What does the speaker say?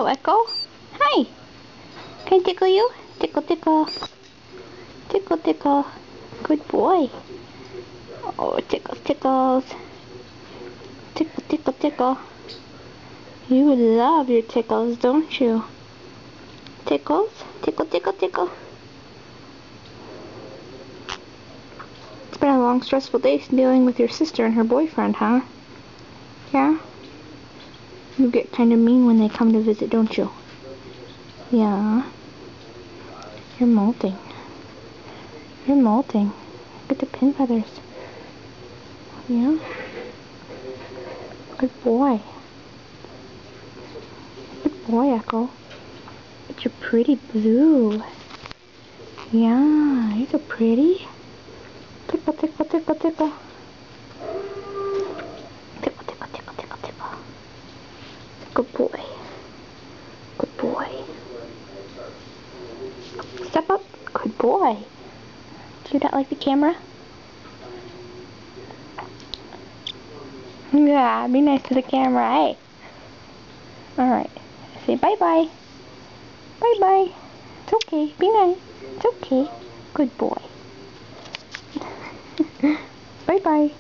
Hello, Echo. Hi. Can I tickle you? Tickle, tickle. Tickle, tickle. Good boy. Oh, tickles, tickles. Tickle, tickle, tickle. You love your tickles, don't you? Tickles? Tickle, tickle, tickle. It's been a long, stressful day dealing with your sister and her boyfriend, huh? Yeah? You get kind of mean when they come to visit, don't you? Yeah. You're molting. You're molting. Look at the pin feathers. Yeah? Good boy. Good boy, Echo. But you're pretty blue. Yeah, you're so pretty. Tickle, tickle, tickle, tickle. Tickle, tickle, tickle, tickle, tickle. Good boy. Good boy. Step up. Good boy. Do you not like the camera? Yeah, be nice to the camera, eh? Alright. Say bye-bye. Bye-bye. It's okay. Be nice. It's okay. Good boy. Bye-bye.